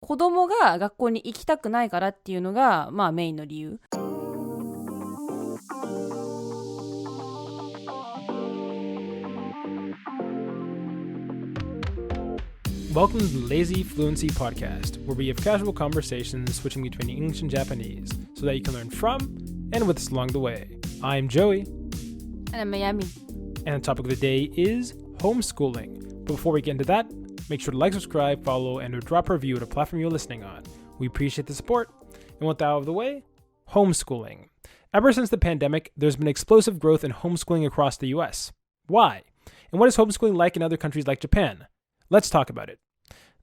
子供が学校に行きたくないからっていうのが、まあメインの理由。Welcome to the Lazy Fluency Podcast, where we have casual conversations switching between English and Japanese so that you can learn from and with us along the way. I'm Joey. And I'm Miami. And the topic of the day is homeschooling. But before we get into that, make sure to like, subscribe, follow, and drop a review at a platform you're listening on. We appreciate the support. And with that out of the way, homeschooling. Ever since the pandemic, there's been explosive growth in homeschooling across the US. Why? And what is homeschooling like in other countries like Japan? Let's talk about it.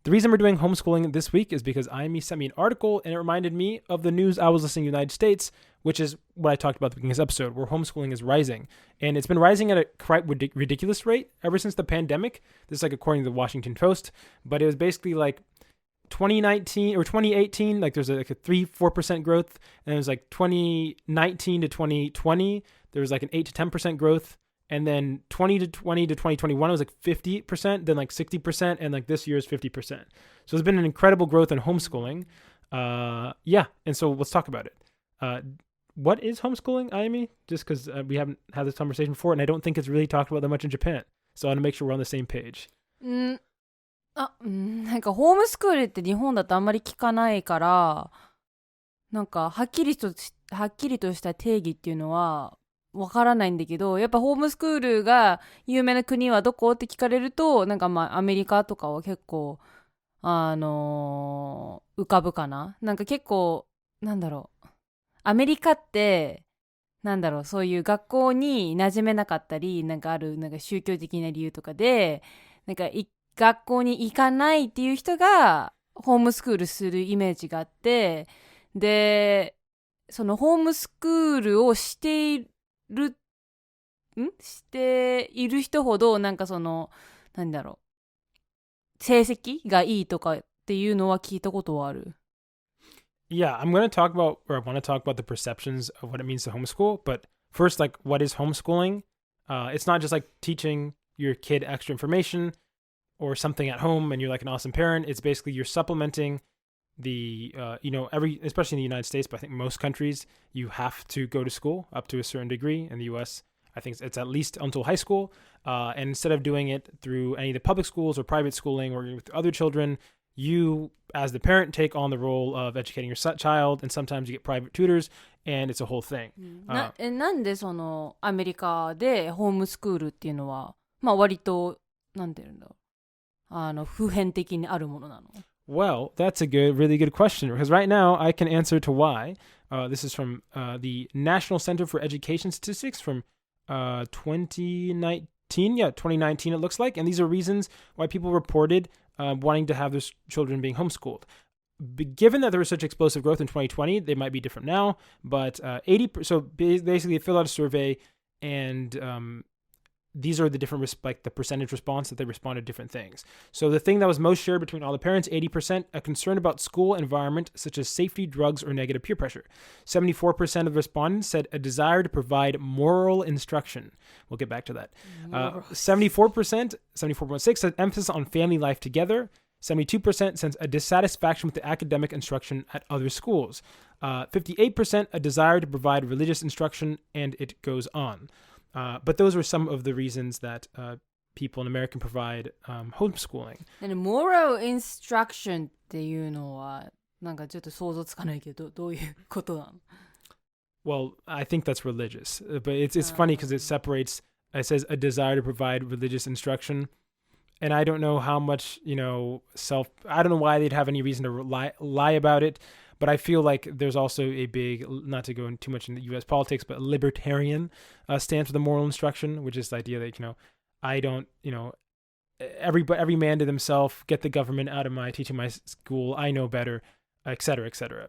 The reason we're doing homeschooling this week is because IME sent me an article and it reminded me of the news I was listening to in the United States, which is what I talked about at the beginning of this episode, where homeschooling is rising. And it's been rising at a quite ridiculous rate ever since the pandemic. This is like according to the Washington Post, but it was basically like 2019 or 2018, like there's like a 3-4% growth. And it was like 2019 to 2020, there was like an 8 to 10% growth. And then 2020 to 2021, it was like 50%, then like 60%, and like this year is 50%. So there's been an incredible growth in homeschooling. And so let's talk about it. What is homeschooling, Ayami? Just because we haven't had this conversation before, and I don't think it's really talked about that much in Japan. So I want to make sure we're on the same page. なんかホームスクールって日本だとあんまり聞かないから、なんかはっきりとした定義っていうのはわからないんだけど、やっぱホームスクールが有名な国はどこって聞かれると、なんかまあアメリカとかは結構浮かぶかな。なんか結構なんだろう、アメリカってなんだろう、そういう学校に馴染めなかったり、なんかあるなんか宗教的な理由とかで、なんか学校に行かないっていう人がホームスクールするイメージがあって、でそのホームスクールをしている人ほどなんかそのなんだろう、成績がいいとかっていうのは聞いたことはある。Yeah, I want to talk about the perceptions of what it means to homeschool. But first, like, what is homeschooling? It's not just like teaching your kid extra information or something at home and you're like an awesome parent. It's basically you're supplementing the, especially in the United States, but I think most countries, you have to go to school up to a certain degree. In the US, I think it's at least until high school. And instead of doing it through any of the public schools or private schooling or with other children, you, as the parent, take on the role of educating your child, and sometimes you get private tutors, and it's a whole thing. なんでそのアメリカでホームスクールっていうのは、まあ割となんていうんだろう、普遍的にあるものなの？ Well, that's a really good question, because right now I can answer to why. This is from the National Center for Education Statistics from 2019. Yeah, 2019 it looks like, and these are reasons why people reported wanting to have their children being homeschooled. Given that there was such explosive growth in 2020, they might be different now, but 80%, so basically they filled out a survey, and these are the different, like the percentage response that they responded to different things. So the thing that was most shared between all the parents, 80%, a concern about school environment, such as safety, drugs, or negative peer pressure. 74% of the respondents said a desire to provide moral instruction. We'll get back to that. 74.6% said emphasis on family life together. 72% said a dissatisfaction with the academic instruction at other schools. 58% a desire to provide religious instruction, and it goes on. But those were some of the reasons that people in America provide homeschooling. And moral instruction っていうのはなんかちょっと想像つかないけど、どういうことなの？ Well, I think that's religious, but it's funny because it separates. It says a desire to provide religious instruction, and I don't know how much I don't know why they'd have any reason to lie about it. But I feel like there's also a big, not to go in too much into U.S. politics, but libertarian stance for the moral instruction, which is the idea that, I don't, every man to themselves, get the government out of teaching my school, I know better, et cetera, et cetera.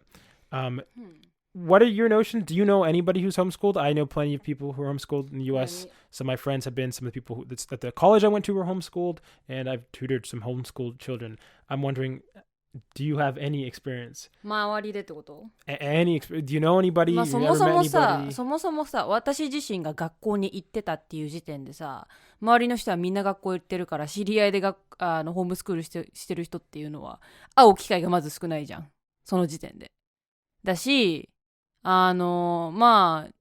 What are your notions? Do you know anybody who's homeschooled? I know plenty of people who are homeschooled in the U.S. Some of my friends have been, some of the people at the college I went to were homeschooled, and I've tutored some homeschooled children. I'm wondering, Do you have any experience? 周りでってこと？ Any experience? Do you know anybody? まあ You そ never もそ met もさ anybody? そもそもさ私自身が学校に行ってたっていう時点でさ周りの人はみんな学校行ってるから知り合いでホームスクールしてる人っていうのは会う機会がまず少ないじゃんその時点でだしまあ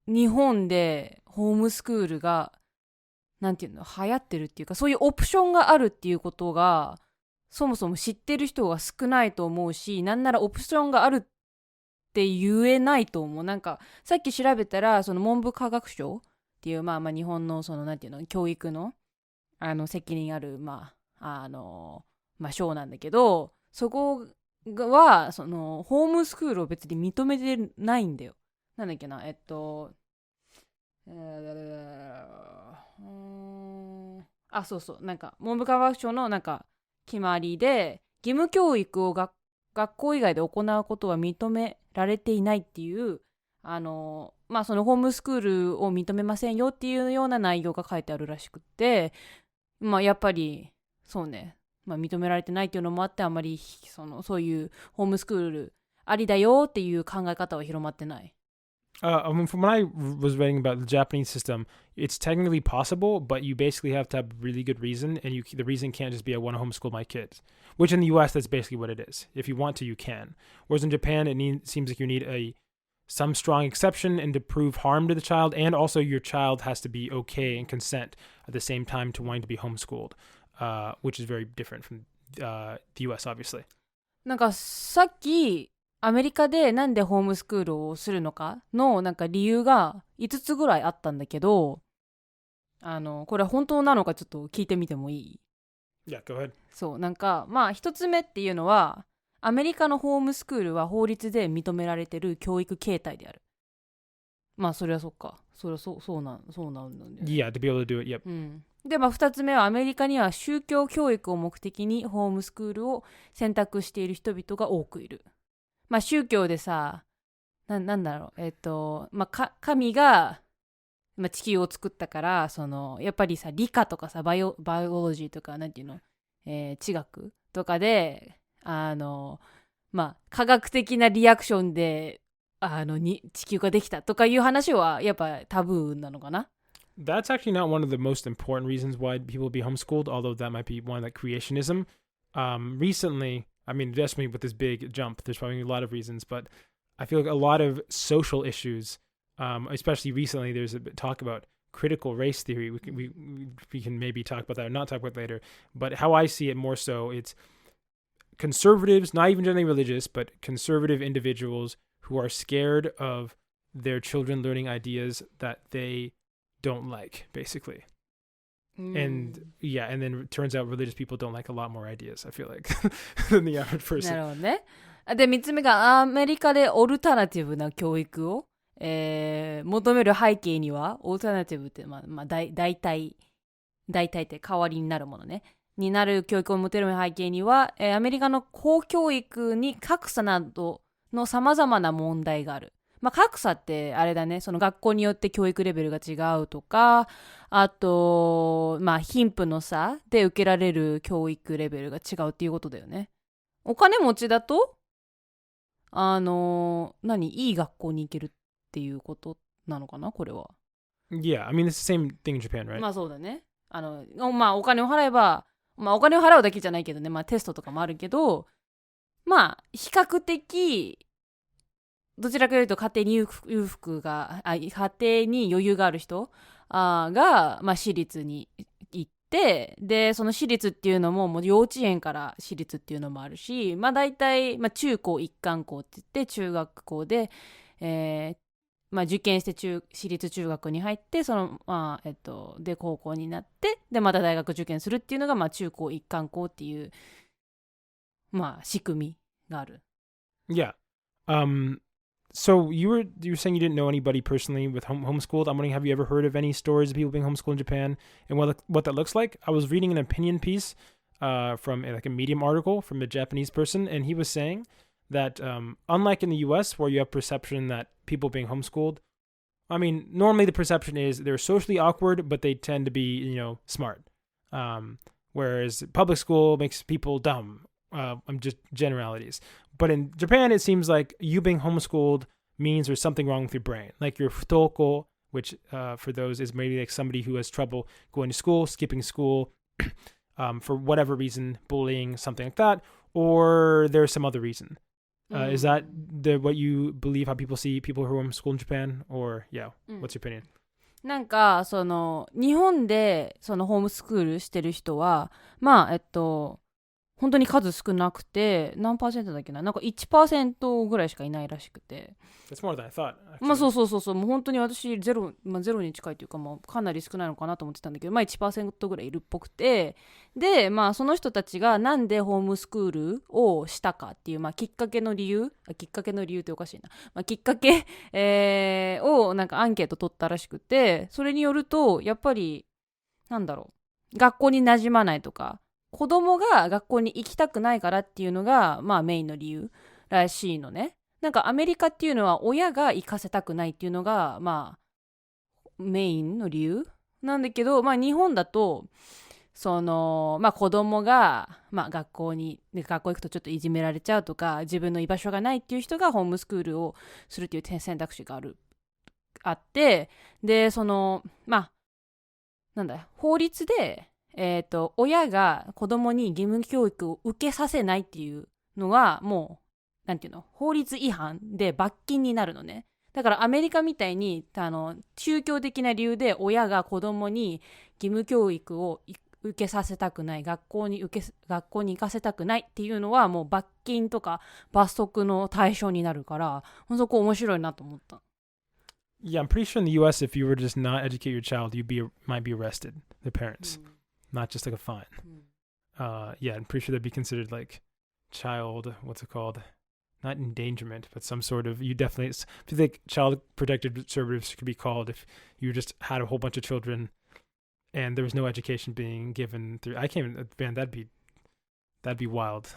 日本でホームスクールがなんていうの流行ってるっていうかそういうオプションがあるっていうことがそもそも知ってる人が少ないと思うしなんならオプションがあるって言えないと思う。なんかさっき調べたらその文部科学省っていうまあ日本のそのなんていうの教育の責任ある省なんだけどそこはそのホームスクールを別に認めてないんだよ。なんだっけなそうそうなんか文部科学省のなんか決まりで義務教育を学校以外で行うことは認められていないっていうそのホームスクールを認めませんよっていうような内容が書いてあるらしくってやっぱりそうね、認められてないっていうのもあってあんまりそういうホームスクールありだよっていう考え方は広まってない。From what I was reading about the Japanese system, it's technically possible, but you basically have to have really good reason, and the reason can't just be I want to homeschool my kids. Which in the U.S. that's basically what it is. If you want to, you can. Whereas in Japan, seems like you need some strong exception and to prove harm to the child, and also your child has to be okay and consent at the same time to wanting to be homeschooled, which is very different from the U.S. obviously. なんかさっきアメリカでなんでホームスクールをするのかのなんか理由が5つぐらいあったんだけどこれは本当なのかちょっと聞いてみてもいい？ Yeah, go ahead. そうなんか1つ目っていうのはアメリカのホームスクールは法律で認められてる教育形態である。それはそっかそれはそうなんだよね。Yeah, to be able to do it, yep. で2つ目はアメリカには宗教教育を目的にホームスクールを選択している人々が多くいる。宗教でさなんだろう神が、地球を作ったからやっぱりさ理科とかさバイオロジーとかなんていうの、地学とかで科学的なリアクションで地球ができたとかいう話はやっぱタブーなのかな。That's actually not one of the most important reasons why people be homeschooled, although that might be one like creationism. Recently, I mean, definitely with this big jump, there's probably a lot of reasons, but I feel like a lot of social issues, especially recently, there's a bit talk about critical race theory. We can maybe talk about that or not talk about it later, but how I see it more so, it's conservatives, not even generally religious, but conservative individuals who are scared of their children learning ideas that they don't like, basically. And then it turns out religious people don't like a lot more ideas, I feel like, than the average person. なるほどね。で3つ目がアメリカでオルタナティブな教育を、求める背景にはオルタナティブって代替って代わりになるものねになる教育を求める背景には、アメリカの公教育に格差などのさまざまな問題がある。格差ってあれだね、その学校によって教育レベルが違うとか、あと貧富の差で受けられる教育レベルが違うっていうことだよね。お金持ちだといい学校に行けるっていうことなのかなこれは。Yeah, I mean it's the same thing in Japan, right? そうだね。お金を払えば、お金を払うだけじゃないけどね、テストとかもあるけど、比較的どちらかというと家庭に裕福が家庭に余裕がある人が、私立に行ってでその私立っていうのも、もう幼稚園から私立っていうのもあるし大体、中高一貫校って言って中学校で、受験して私立中学に入ってで高校になってでまた大学受験するっていうのが、中高一貫校っていう仕組みがある。Yeah. So you were saying you didn't know anybody personally with homeschooled. I'm wondering, have you ever heard of any stories of people being homeschooled in Japan and what that looks like? I was reading an opinion piece from like a Medium article from a Japanese person, and he was saying that unlike in the U.S. where you have perception that people being homeschooled, I mean, normally the perception is they're socially awkward, but they tend to be, smart. Whereas public school makes people dumb I'm just generalities. But in Japan, it seems like you being homeschooled means there's something wrong with your brain. Like your futoko, which for those is maybe like somebody who has trouble going to school, skipping school, for whatever reason, bullying, something like that, or there's some other reason. Is that what you believe, how people see people who are homeschooled in Japan? Or, yeah, what's your opinion? なんかその日本でそのホームスクールしてる人はまあ本当に数少なくて何パーセントだっけな、なんか 1% ぐらいしかいないらしくて、That's more than I thought, actually. まあそうもう本当に私ゼロに近いというか、もうかなり少ないのかなと思ってたんだけど、まあ 1% ぐらいいるっぽくて、でまあその人たちがなんでホームスクールをしたかっていう、まあきっかけの理由っておかしいな、まあ、きっかけ、をなんかアンケート取ったらしくて、それによるとやっぱりなんだろう、学校に馴染まないとか、子供が学校に行きたくないからっていうのがまあメインの理由らしいのね。なんかアメリカっていうのは親が行かせたくないっていうのがまあメインの理由なんだけど、まあ日本だとそのまあ子供がまあ学校行くとちょっといじめられちゃうとか、自分の居場所がないっていう人がホームスクールをするっていう選択肢があって、でそのまあなんだ法律で親が子供に義務教育を受けさせないっていうのはもうなんていうの、法律違反で罰金になるのね。だからアメリカみたいに宗教的な理由で親が子供に義務教育を受けさせたくない、学校に行かせたくないっていうのはもう罰金とか罰則の対象になるから、そこ面白いなと思った。Yeah, I'm pretty sure in the U.S. if you were to just not educate your child, might be arrested, the parents, not just like a fine. Yeah, I'm pretty sure that'd be considered like child, what's it called? Not endangerment, but some sort of, you definitely, I feel like child protective services could be called if you just had a whole bunch of children and there was no education being given through, I can't even, man, that'd be wild,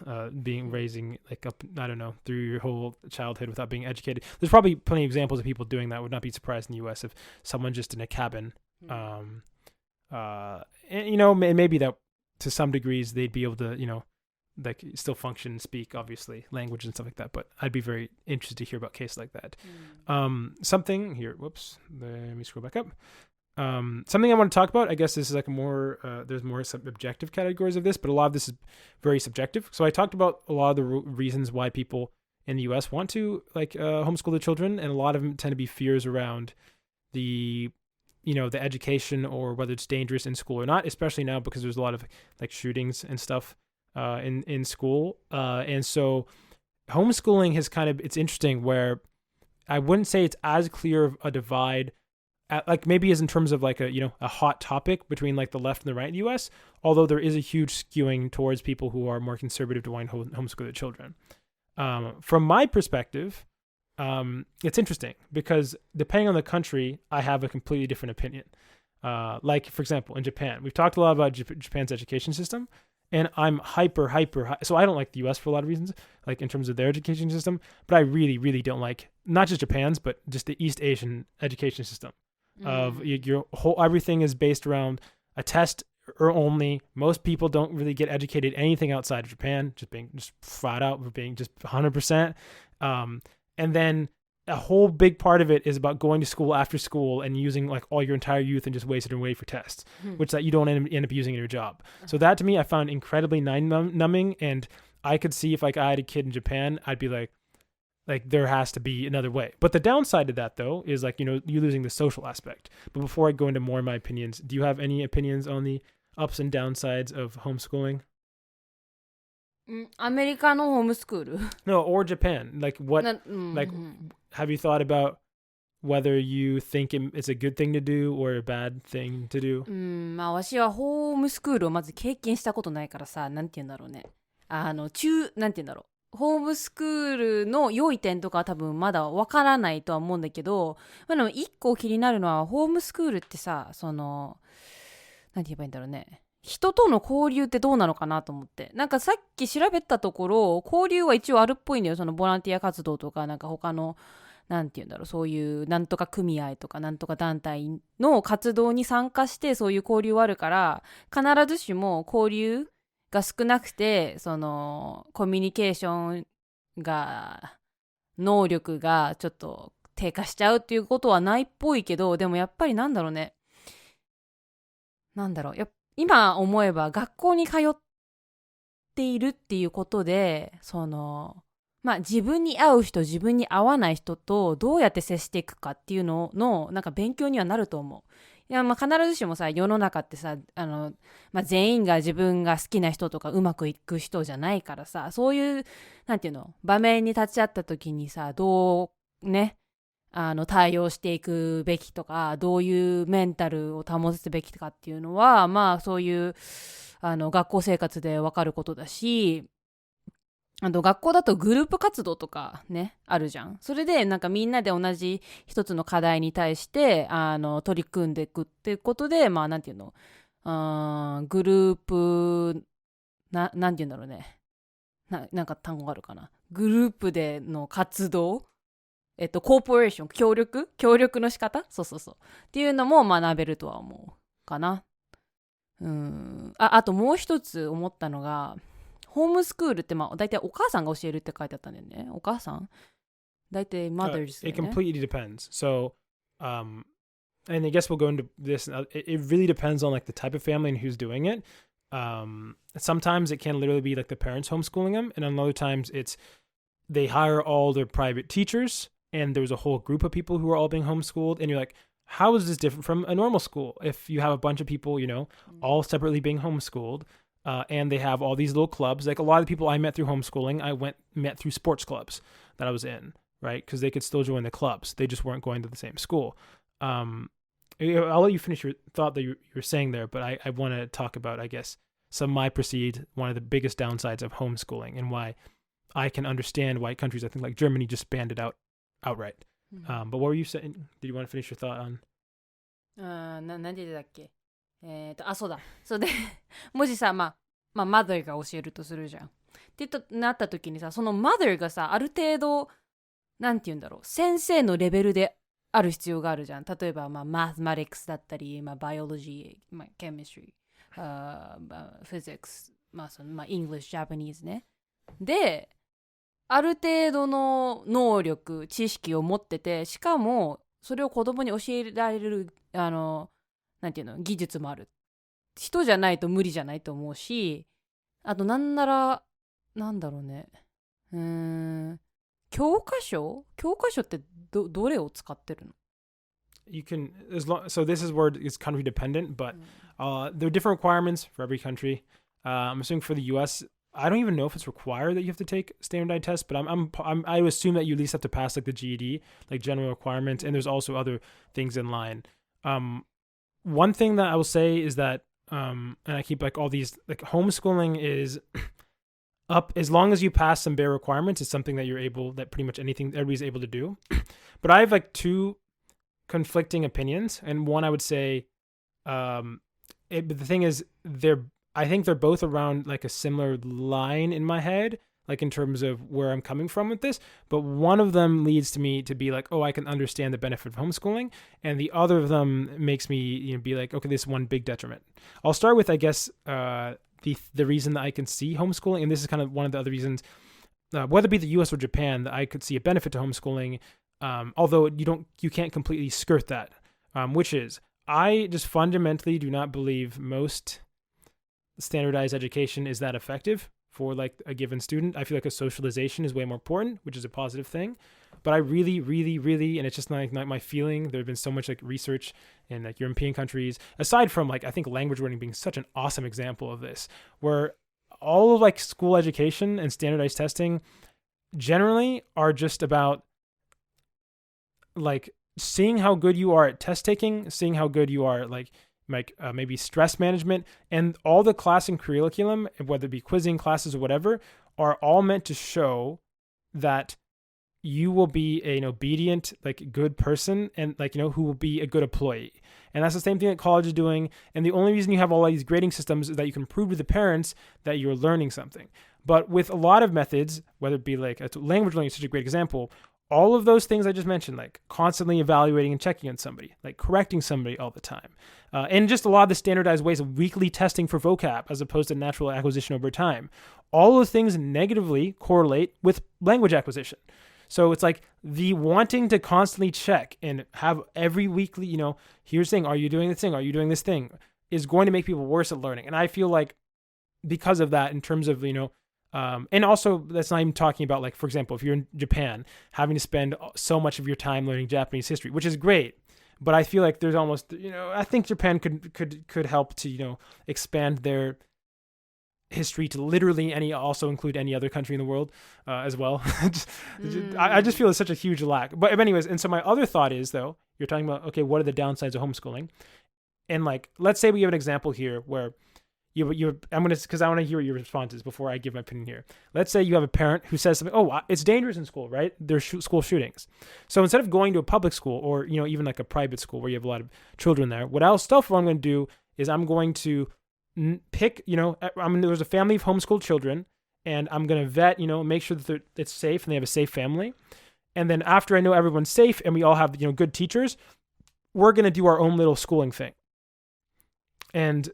raising like up, I don't know, through your whole childhood without being educated. There's probably plenty of examples of people doing that. Would not be surprised in the U.S. if someone just in a cabin, and you know, maybe that to some degrees they'd be able to, you know, like still function, speak, obviously, language and stuff like that. But I'd be very interested to hear about cases like that. Something here, whoops, let me scroll back up. Something I want to talk about, I guess this is like there's more objective categories of this, but a lot of this is very subjective. So I talked about a lot of the reasons why people in the US want to like homeschool their children, and a lot of them tend to be fears around the education or whether it's dangerous in school or not, especially now because there's a lot of like shootings and stuff in school. And so homeschooling has it's interesting where I wouldn't say it's as clear of a divide like maybe as in terms of like a hot topic between like the left and the right in the U.S., although there is a huge skewing towards people who are more conservative to want to homeschool their children. From my perspective, it's interesting because depending on the country, I have a completely different opinion. Like, for example, in Japan, we've talked a lot about Japan's education system, and I'm hyper. So I don't like the U.S. for a lot of reasons, like in terms of their education system, but I really, really don't like not just Japan's, but just the East Asian education system. Of your whole everything is based around a test or only. Most people don't really get educated anything outside of Japan, just flat out being just 100%. And then a whole big part of it is about going to school after school and using like all your entire youth and just wasting away for tests, which that you don't end up using in your job. So that to me, I found incredibly numbing, and I could see if like I had a kid in Japan, I'd be like there has to be another way. But the downside to that though is like, you losing the social aspect. But before I go into more of my opinions, do you have any opinions on the ups and downsides of homeschooling? アメリカのホームスクール No, or Japan. Like what, like have you thought about whether you think it's a good thing to do or a bad thing to do? まあ私はホームスクールをまず経験したことないからさ、なんて言うんだろうね。なんて言うんだろう。ホームスクールの良い点とかは多分まだわからないとは思うんだけど、でも一個気になるのはホームスクールってさ、なんて言えばいいんだろうね。人との交流ってどうなのかなと思って。なんかさっき調べたところ、交流は一応あるっぽいんだよ。そのボランティア活動とか、なんか他の、なんて言うんだろう、そういうなんとか組合とかなんとか団体の活動に参加してそういう交流はあるから、必ずしも交流が少なくて、そのコミュニケーションが能力がちょっと低下しちゃうっていうことはないっぽいけど、でもやっぱりなんだろうね、今思えば学校に通っているっていうことで、その自分に合う人、自分に合わない人とどうやって接していくかっていうののなんか勉強にはなると思う。いや、必ずしもさ、世の中ってさ、全員が自分が好きな人とかうまくいく人じゃないからさ、そういうなんていうの、場面に立ち会った時にさ、どうね、対応していくべきとか、どういうメンタルを保つべきかっていうのは、そういう学校生活で分かることだし、あと学校だとグループ活動とかね、あるじゃん。それでなんかみんなで同じ一つの課題に対して取り組んでいくっていうことで、なんていうの、グループなんていうんだろうね。なんか単語あるかな。グループでの活動、コーポレーション、協力の仕方、そうっていうのも学べるとは思うかな。あともう一つ思ったのが、ホームスクールって大体お母さんが教えるって書いてあったんだよね。お母さん大体 mothers だよね。It completely depends. So, and I guess we'll go into this. It really depends on like the type of family and who's doing it. Sometimes it can literally be like the parents homeschooling them, and other times it's they hire all their private teachers, and there's a whole group of people who are all being homeschooled, and you're like, how is this different from a normal school? If you have a bunch of people, all separately being homeschooled, and they have all these little clubs. Like a lot of the people I met through homeschooling, I met through sports clubs that I was in, right? Because they could still join the clubs. They just weren't going to the same school. I'll let you finish your thought that you were saying there, but I want to talk about, I guess, some of my perceived one of the biggest downsides of homeschooling and why I can understand why countries, I think like Germany, just banned it outright. But what were you saying? Did you want to finish your thought on? なんでだっけ。そうだ。そうでもしさ、mother が教えるとするじゃん。ってなった時にさ、その mother がさ、ある程度なんて言うんだろう、先生のレベルである必要があるじゃん。例えばmathematics だったり、biology、chemistry、physics、English、Japanese ね。で、ある程度の能力、知識を持ってて、しかもそれを子供に教えられるなんていうの、技術もある人じゃないと無理じゃないと思うし、あとなんならなんだろうね、教科書ってどれを使ってるの？ You can so this is where it's country dependent, but there are different requirements for every country. I'm assuming for the U.S. I don't even know if it's required that you have to take standardized tests, but I would assume that you at least have to pass like the GED, like general requirements, and there's also other things in line. One thing that I will say is that, and I keep like all these, like homeschooling is up as long as you pass some bare requirements. It's something that pretty much everybody's able to do. But I have like two conflicting opinions, and one I would say, but the thing is, I think they're both around like a similar line in my head, like in terms of where I'm coming from with this. But one of them leads to me to be like, oh, I can understand the benefit of homeschooling. And the other of them makes me be like, okay, this is one big detriment. I'll start with, I guess, the reason that I can see homeschooling. And this is kind of one of the other reasons, whether it be the US or Japan, that I could see a benefit to homeschooling. Although you can't completely skirt that, which is I just fundamentally do not believe most standardized education is that effective for like a given student. I feel like a socialization is way more important, which is a positive thing. But I really, really, really, and it's just not my feeling. There have been so much like research in like European countries, aside from like I think language learning being such an awesome example of this, where all of like school education and standardized testing generally are just about like seeing how good you are at test taking, seeing how good you are at like maybe stress management, and all the class and curriculum, whether it be quizzing classes or whatever, are all meant to show that you will be an obedient, like good person, and like, who will be a good employee. And that's the same thing that college is doing. And the only reason you have all these grading systems is that you can prove to the parents that you're learning something. But with a lot of methods, whether it be like language learning is such a great example, all of those things I just mentioned, like constantly evaluating and checking on somebody, like correcting somebody all the time, and just a lot of the standardized ways of weekly testing for vocab as opposed to natural acquisition over time. All those things negatively correlate with language acquisition. So it's like the wanting to constantly check and have every weekly, here's the thing, are you doing this thing? Are you doing this thing? Is going to make people worse at learning. And I feel like because of that, in terms of, and also that's not even talking about, like, for example, if you're in Japan, having to spend so much of your time learning Japanese history, which is great. But I feel like there's almost, I think Japan could help to, expand their history to literally also include any other country in the world as well. I just feel it's such a huge lack. But anyways, and so my other thought is, though, you're talking about, okay, what are the downsides of homeschooling? And like, let's say we have an example here where because I want to hear what your response is before I give my opinion here. Let's say you have a parent who says something, oh, it's dangerous in school, right? There's school shootings. So instead of going to a public school or, even like a private school where you have a lot of children there, what I'm going to do is I'm going to pick, there's a family of homeschooled children, and I'm going to vet, make sure that it's safe and they have a safe family. And then after I know everyone's safe and we all have, good teachers, we're going to do our own little schooling thing. And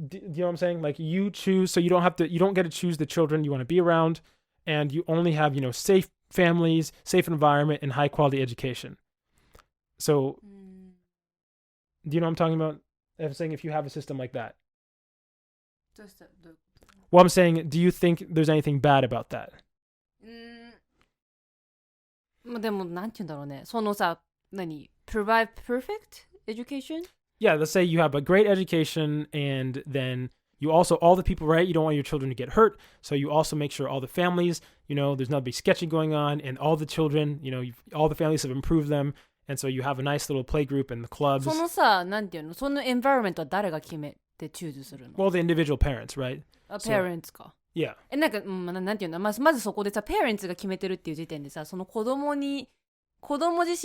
do you know what I'm saying? Like, you choose, so you don't get to choose the children you want to be around, and you only have, safe families, safe environment, and high quality education. So do you know what I'm talking about? I'm saying if you have a system like that. Well, I'm saying, do you think there's anything bad about that? でもなんて言うんだろうね。そのさ、provide perfect education? Yeah, let's say you have a great education, and then you also, all the people, right? You don't want your children to get hurt, so you also make sure all the families, there's not big sketching going on, and all the children, all the families have improved them, and so you have a nice little play group and the clubs. そのさ、なんていうの、その environment は誰が決めてチューズするの？ Well, the individual parents, right? Parents か。Yeah. なんていうの、まずそこでさ、parents が決めてるっていう時点でさ、その子供自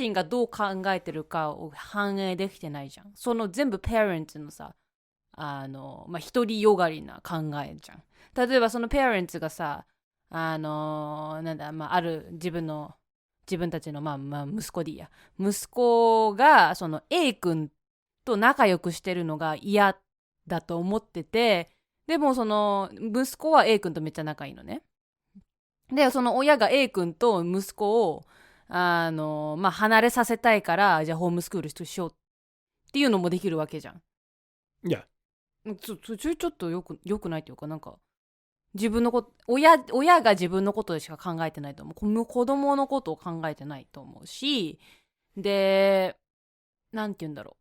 身がどう考えてるかを反映できてないじゃん。その全部 parents のさ、独りよがりな考えじゃん。例えばその parents がさ、ある自分たちの息子でいいや。息子がその A 君と仲良くしてるのが嫌だと思ってて、でもその息子は A 君とめっちゃ仲いいのね。で、その親が A 君と息子を離れさせたいから、じゃあホームスクールしようっていうのもできるわけじゃん。いや。ちょっとよくないっていうか、なんか、親が自分のことでしか考えてないと思う。子供のことを考えてないと思うし、で、なんて言うんだろ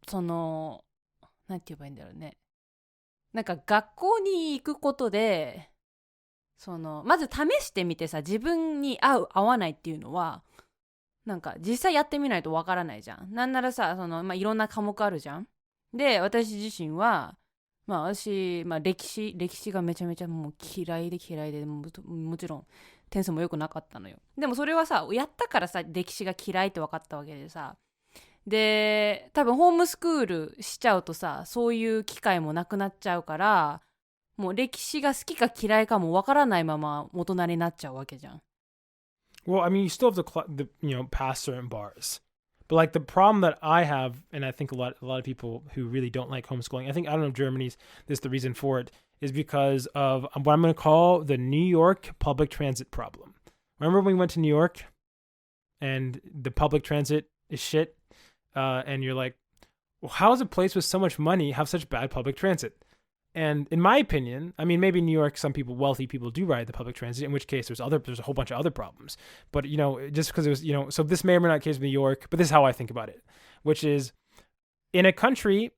う。なんて言えばいいんだろうね。なんか学校に行くことで、まず試してみてさ、自分に合う合わないっていうのはなんか実際やってみないとわからないじゃん。なんならさ、いろんな科目あるじゃん。で、私自身は歴史がめちゃめちゃもう嫌いでもちろん点数も良くなかったのよ。でもそれはさ、やったからさ、歴史が嫌いって分かったわけでさ、で多分ホームスクールしちゃうとさ、そういう機会もなくなっちゃうから、もう歴史が好きか嫌いかもわからないまま大人になっちゃうわけじゃん。Well, I mean, you still have to pass certain bars. But like the problem that I have, and I think a lot of people who really don't like homeschooling, I don't know if Germany's this the reason for it, is because of what I'm going to call the New York public transit problem. Remember when we went to New York and the public transit is shit? And you're like, well, how does a place with so much money have such bad public transit? And in my opinion, I mean, maybe in New York, some wealthy people do ride the public transit, in which case there's a whole bunch of other problems. But, just because it was, so this may or may not be the case with New York, but this is how I think about it, which is in a country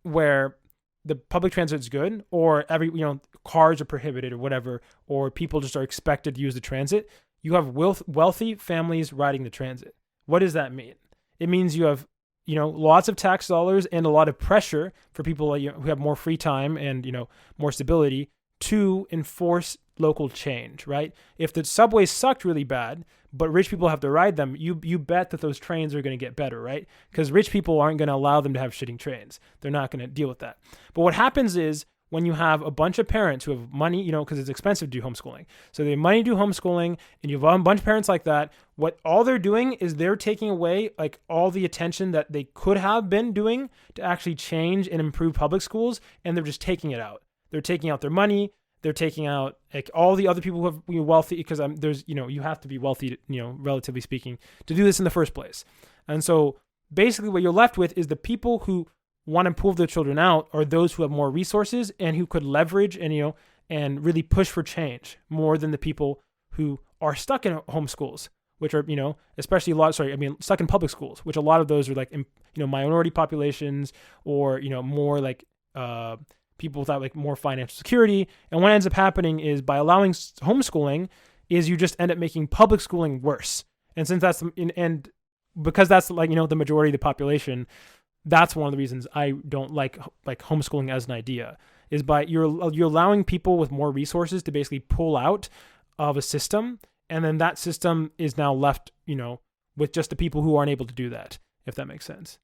where the public transit is good, or cars are prohibited or whatever, or people just are expected to use the transit, you have wealthy families riding the transit. What does that mean? It means you have lots of tax dollars and a lot of pressure for people who have more free time and, more stability to enforce local change, right? If the subways sucked really bad, but rich people have to ride them, you bet that those trains are going to get better, right? Because rich people aren't going to allow them to have shitting trains. They're not going to deal with that. But what happens is when you have a bunch of parents who have money, because it's expensive to do homeschooling. So they have money to do homeschooling, and you have a bunch of parents like that. What all they're doing is they're taking away like all the attention that they could have been doing to actually change and improve public schools, and they're just taking it out. They're taking out their money. They're taking out like all the other people who have wealthy, because there's you have to be wealthy, relatively speaking, to do this in the first place. And so basically, what you're left with is the people who want to pull their children out are those who have more resources and who could leverage and really push for change more than the people who are stuck in homeschools, which are, especially stuck in public schools, which a lot of those are like, minority populations or, more like people without like more financial security. And what ends up happening is by allowing homeschooling is you just end up making public schooling worse. And since that's, and because that's like, the majority of the population, that's one of the reasons I don't like homeschooling as an idea, is by you're allowing people with more resources to basically pull out of a system, and then that system is now left, with just the people who aren't able to do that, if that makes sense.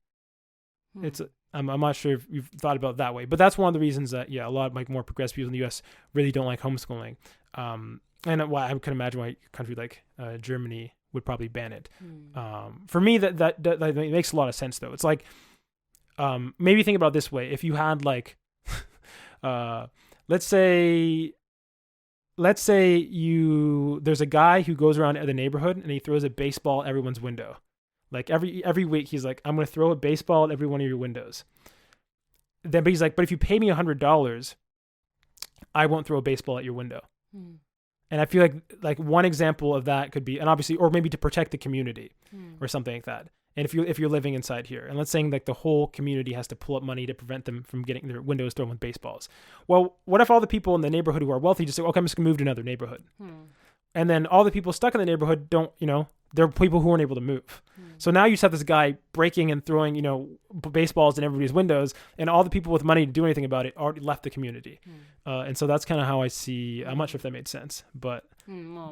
I'm not sure if you've thought about it that way, but that's one of the reasons that a lot of like more progressive people in the U.S. really don't like homeschooling, and why I can imagine why a country like Germany would probably ban it. For me, that makes a lot of sense though. It's like, maybe think about it this way. If you had like, let's say there's a guy who goes around the neighborhood and he throws a baseball at everyone's window. Like every week he's like, I'm going to throw a baseball at every one of your windows. But he's like, but if you pay me $100, I won't throw a baseball at your window. And I feel like one example of that could be, and obviously, or maybe to protect the community or something like that. And if you're living inside here, and let's say like the whole community has to pull up money to prevent them from getting their windows thrown with baseballs. Well, what if all the people in the neighborhood who are wealthy just say, okay, I'm just gonna move to another neighborhood. And then all the people stuck in the neighborhood don't, they're people who aren't able to move. So now you just have this guy breaking and throwing, baseballs in everybody's windows, and all the people with money to do anything about it already left the community. And so that's kind of how I see, I'm not sure if that made sense, but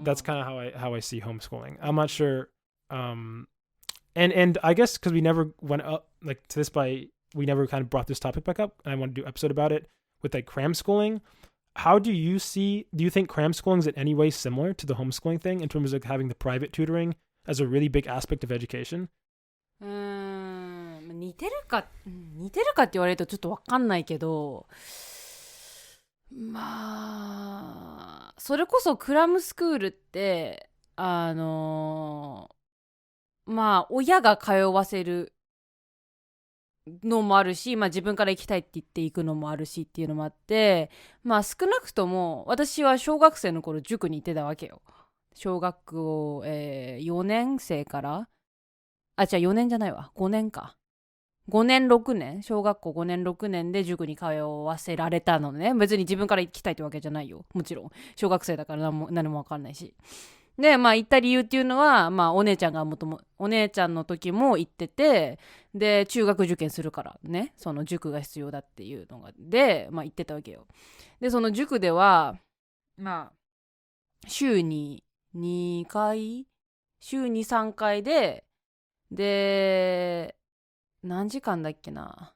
that's kind of how I see homeschooling. I'm not sure. And I guess because we never went up like to this we never kind of brought this topic back up, and I want to do an episode about it with like cram schooling. How do you think cram schooling is in any way similar to the homeschooling thing in terms of having the private tutoring as a really big aspect of education? 似てるかって言われるとちょっとわかんないけど、まあそれこそクラムスクールってまあ親が通わせるのもあるし、まあ自分から行きたいって言って行くのもあるしっていうのもあって、まあ少なくとも私は小学生の頃塾に行ってたわけよ。小学校、4年生から4年じゃないわ、5年か。5年6年小学校5年6年で塾に通わせられたのね。別に自分から行きたいってわけじゃないよ。もちろん小学生だから何も分かんないし。でまあ行った理由っていうのは、まあお姉ちゃんの時も行ってて、で中学受験するからね、その塾が必要だっていうのがで、まあ行ってたわけよ。でその塾ではまあ週に2回週に3回で何時間だっけな、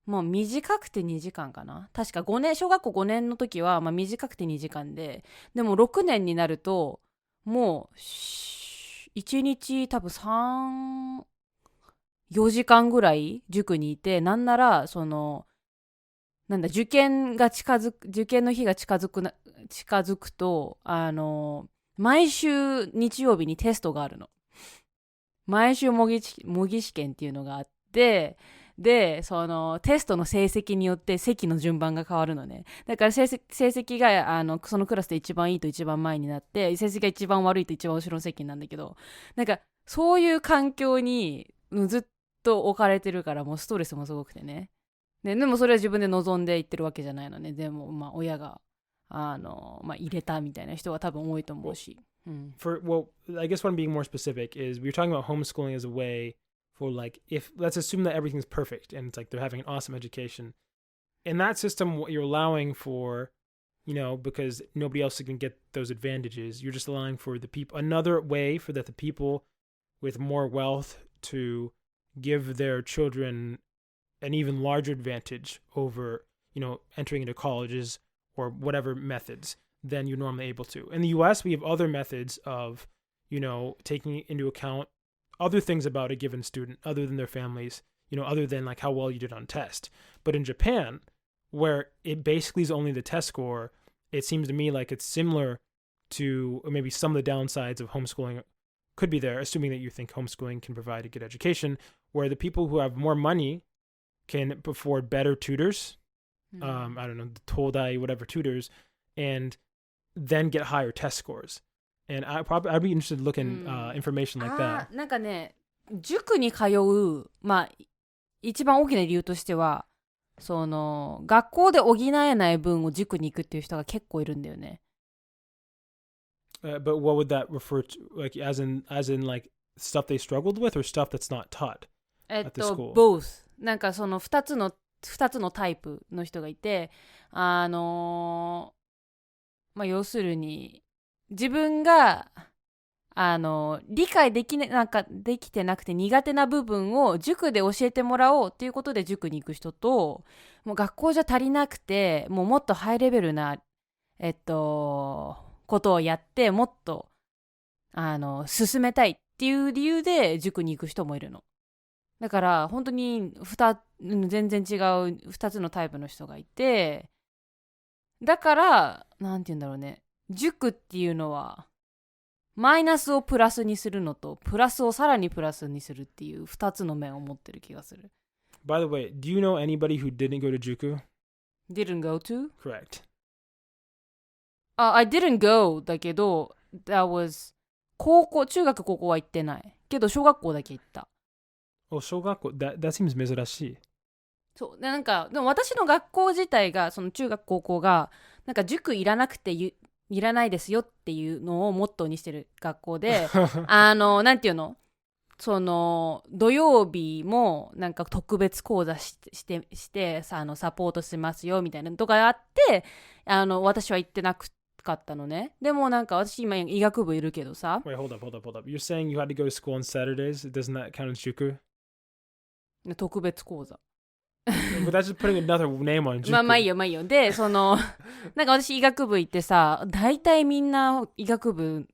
もう短くて2時間かな、確か小学校5年の時はまあ短くて2時間でも6年になるともう1日多分4時間ぐらい塾にいて、なんならその受験の日が近づくと毎週日曜日にテストがあるの。毎週模擬試験っていうのがあって、でそのテストの成績によって席の順番が変わるのね。だから成績がそのクラスで一番いいと一番前になって、成績が一番悪いと一番後ろの席なんだけど、なんかそういう環境にずっと置かれてるから、もうストレスもすごくてね。でもそれは自分で望んで言ってるわけじゃないのね。でもまあ親がまあ入れたみたいな人は多分多いと思うし。Well, I guess what I'm being more specific is we were talking about homeschooling as a way for like, if let's assume that everything's perfect and it's like they're having an awesome education. In that system, what you're allowing for, because nobody else can get those advantages, you're just allowing for the people, another way for that the people with more wealth to give their children an even larger advantage over, entering into colleges or whatever methods than you're normally able to. In the US, we have other methods of, taking into account other things about a given student other than their families, other than like how well you did on test. But in Japan, where it basically is only the test score, it seems to me like it's similar to maybe some of the downsides of homeschooling could be there, assuming that you think homeschooling can provide a good education, where the people who have more money can afford better tutors, I don't know, the Todai, whatever tutors, and then get higher test scores. And I'd be interested in looking information like that. なんかね、塾に通う、一番大きな理由としては、学校で補えない分を塾に行くっていう人が結構いるんだよね。But what would that refer to? Like, as in like stuff they struggled with, or stuff that's not taught at the school? Both. なんかその2つのタイプの人がいて、要するに自分が理解できてなくて苦手な部分を塾で教えてもらおうっていうことで塾に行く人と、もう学校じゃ足りなくてもっとハイレベルなことをやってもっと進めたいっていう理由で塾に行く人もいるの。だから本当に全然違う2つのタイプの人がいて、だからなんて言うんだろうね、塾っていうのはマイナスをプラスにするのとプラスをさらにプラスにするっていう2つの面を持ってる気がする。 By the way, do you know anybody who didn't go to Juku? Didn't go to? Correct. I didn't go だけど that was 中学高校は行ってないけど小学校だけ行った。小学校 that seems 珍しい。そうで、でも私の学校自体がその中学高校がなんか塾いらなくていらないですよっていうのをモットーにしてる学校でなんていうの、土曜日もなんか特別講座してサポートしますよみたいなのとかあって、私は行ってなかったのね。でもなんか私今医学部いるけどさ。 Wait, hold up. You're saying you had to go to school on Saturdays? Doesn't that count as Juku? 特別講座But that's just putting another name on Juku. まあいいよ。でなんか私医学部行ってさ、大体みんな医学部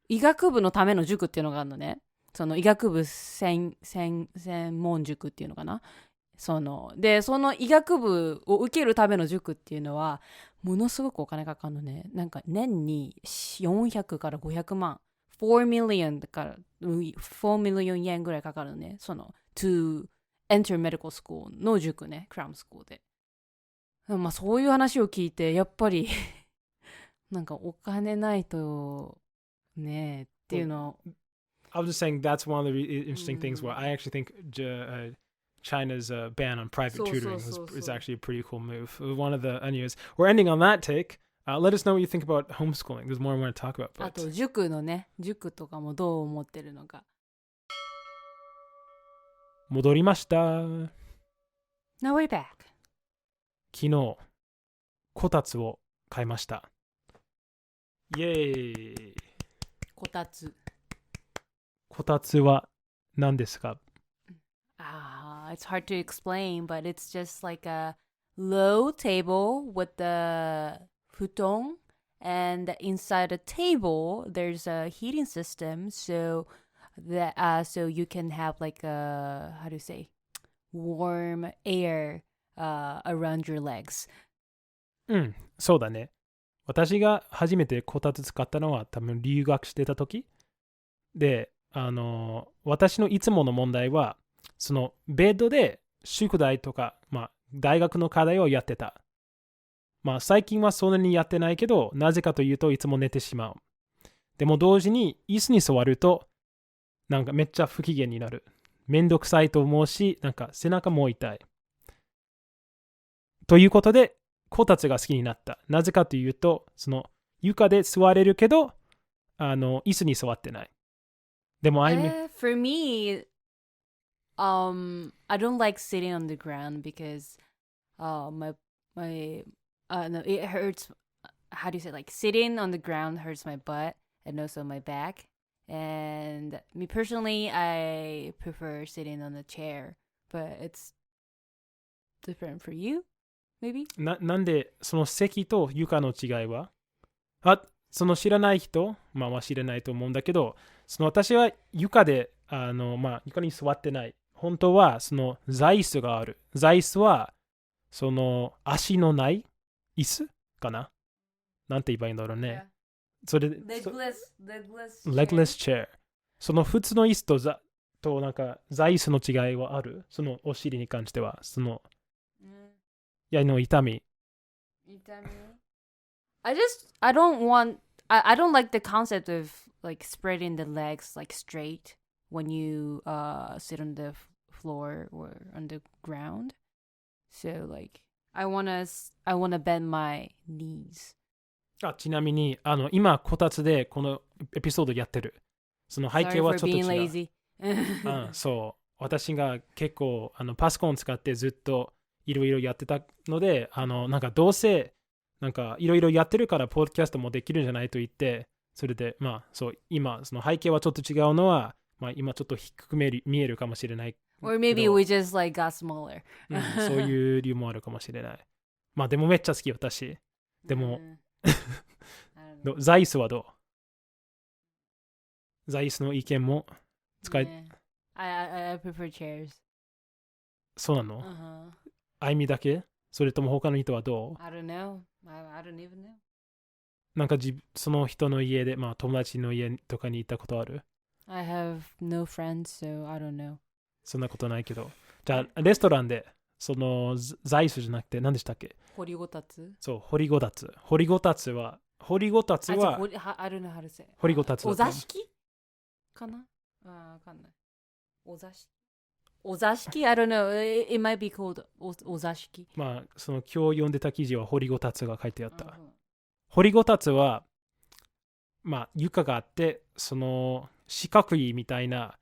のための塾っていうのがあるのね。医学部専門塾っていうのかな。でその医学部を受けるための塾っていうのはものすごくお金かかるのね。なんか年に400から500万4 million から4 million 円ぐらいかかるのね。to enter medical school の塾ね、クラムスクールで。そういう話を聞いてやっぱりなんかお金ないとねっていうの。I was just saying that's one of the interesting things where I actually think China's ban on private tutoring is actually a pretty cool move. One of the news. We're ending on that take. Let us know what you think about homeschooling. There's more I want to talk about. あと塾とかもどう思ってるのか。戻りました。Now we're back. 昨日、こたつを買いました。イエーイ。こたつ。こたつは何ですか？ It's hard to explain, but it's just like a low table with the futon, and inside the table there's a heating system, so you can have like a, how do you say, warm air around your legs. そうだね。私が初めてこたつ使ったのは多分留学してた時で、私のいつもの問題はベッドで宿題とか、大学の課題をやってた。最近はそんなにやってないけど、なぜかというといつも寝てしまう。でも同時に椅子に座るとなんかめっちゃ不機嫌になる。めんどくさいと思うし、なんか背中も痛い。ということで、こたつが好きになった。なぜかというと、床で座れるけど、椅子に座ってない。でも、for me, I don't like sitting on the ground because no, it hurts. How do you say, like, sitting on the ground hurts my butt and also my back. And me personally, I prefer sitting on the chair, but it's different for you. maybe? なんでその席と床の違いはその知らない人、まあ知らないと思うんだけど、その私は床で、床に座ってない。本当はその座椅子がある。座椅子はその足のない椅子かな、なんて言えばいいんだろうね。それで、legless chair。その普通の椅子となんか座椅子の違いはある？そのお尻に関しては、その、痛み。I don't like the concept of like spreading the legs like straight when you sit on the floor or on the ground. So like I wanna bend my knees. ちなみに今こたつでこのエピソードやってる。その背景はちょっと違う。そう。私が結構パソコンを使ってずっといろいろやってたので、なんかどうせなんかいろいろやってるからポッドキャストもできるんじゃないと言って、それでそう今その背景はちょっと違うのは、今ちょっと低く見えるかもしれない。Or maybe we just like got smaller. そういう理由もあるかもしれない。でもめっちゃ好き私。でも、座椅子はどう？座椅子の意見も使い、I prefer chairs. そうなの？あいみだけ？それとも他の人はどう？ I don't know. I don't even know. なんかその人の家で、友達の家とかに行ったことある？ I have no friends, so I don't know. そんなことないけど。じゃあ、レストランで、その座椅子じゃなくて、何でしたっけ？掘りごたつ？そう、掘りごたつ。掘りごたつは、I don't know how to say. 掘りごたつ。お座敷かな？わかんない。お座敷？お座敷 I don't know. It might be called お座敷。その今日読んでた記事は掘りごたつが書いてあった。掘りごたつは、床があって、その四角いみたいな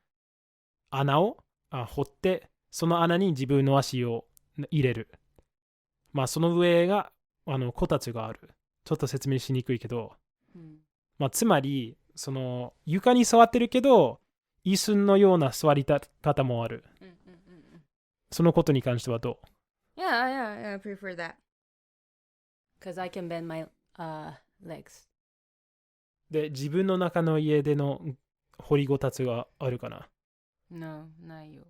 穴を掘って、その穴に自分の足を入れる。その上がこたつがある。ちょっと説明しにくいけど、つまりその床に座ってるけど椅子のような座り方もある。そのことに関してはどう？ Yeah, I prefer that. Because I can bend my legs. で、自分の中の家での掘りごたつがあるかな？ No, ないよ。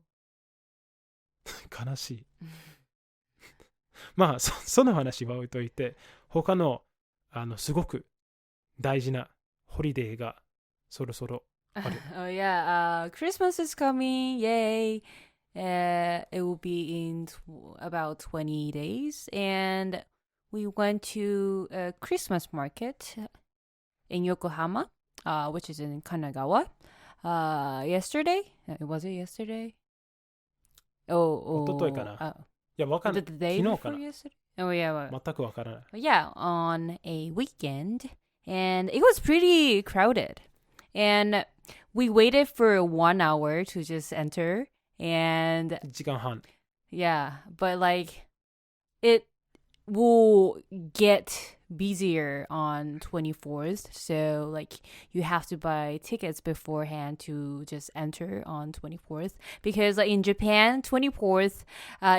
悲しい。その話は置いといて、他のすごく大事なホリデーがそろそろある。Oh yeah, Christmas is coming, yay! It will be in about 20 days, and we went to a Christmas market in Yokohama, which is in Kanagawa. Yesterday? Was it yesterday? おとといかな。いや、わかんない。The day 昨日か before な。 yesterday? Oh yeah. 全くわからない。Yeah, on a weekend, and it was pretty crowded. And we waited for 1 hour to just enter, and 1時間半。yeah, but like it will get busier on 24th, so like you have to buy tickets beforehand to just enter on 24th, because like in Japan 24th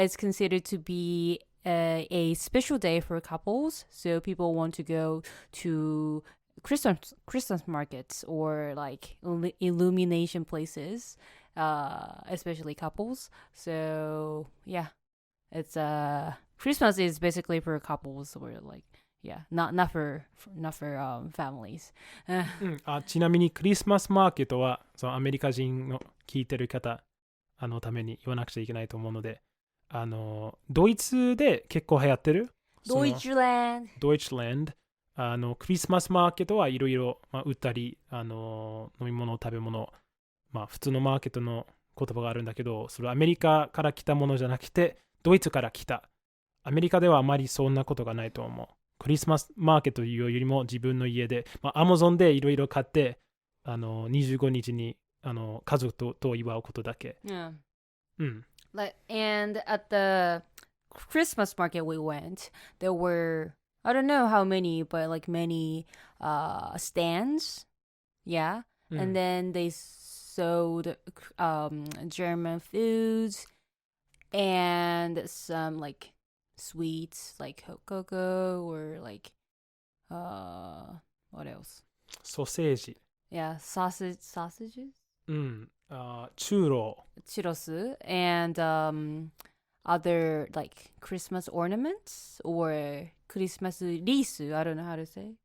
is considered to be a special day for couples, so people want to go to Christmas markets or like illumination places, especially couples. So yeah, it's Christmas is basically for couples, or like not for families. ちなみにクリスマスマーケットはそのアメリカ人の聞いてる方ために言わなくちゃいけないと思うので、ドイツで結構流行ってるドイツランドクリスマスマーケットはいろいろ売ったり飲み物食べ物、普通のマーケットの言葉があるんだけど、それはアメリカから来たものじゃなくてドイツから来た。アメリカではあまりそんなことがないと思う。クリスマスマーケットというよりも自分の家で、アマゾンでいろいろ買って25日に家族と祝うことだけ。Yeah. And at the Christmas market we went, there were, I don't know how many, but like many stands. Yeah. And then they sold German foods and some like sweets like hot cocoa or like what else? ソーセージ。Yeah, sausages? チューロ。Churros and other like Christmas ornaments or Christmas wreath. I don't know how to say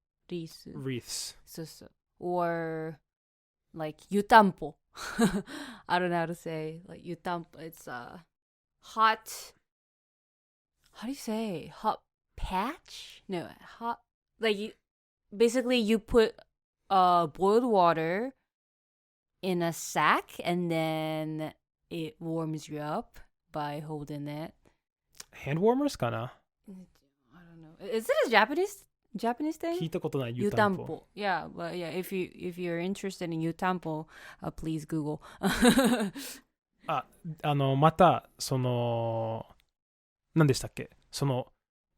Wreaths. So. Or like yutampo. I don't know how to say like yutampo. It's hot. How do you say hot patch? No, hot like basically you put boiled water in a sack and then it warms you up by holding it. Hand warmers かな I don't know. Is it a Japanese thing? 聞いたことない、湯たんぽ。 Yutampo. Yeah, but yeah, if you're interested in yutampo, please Google. また、何でしたっけ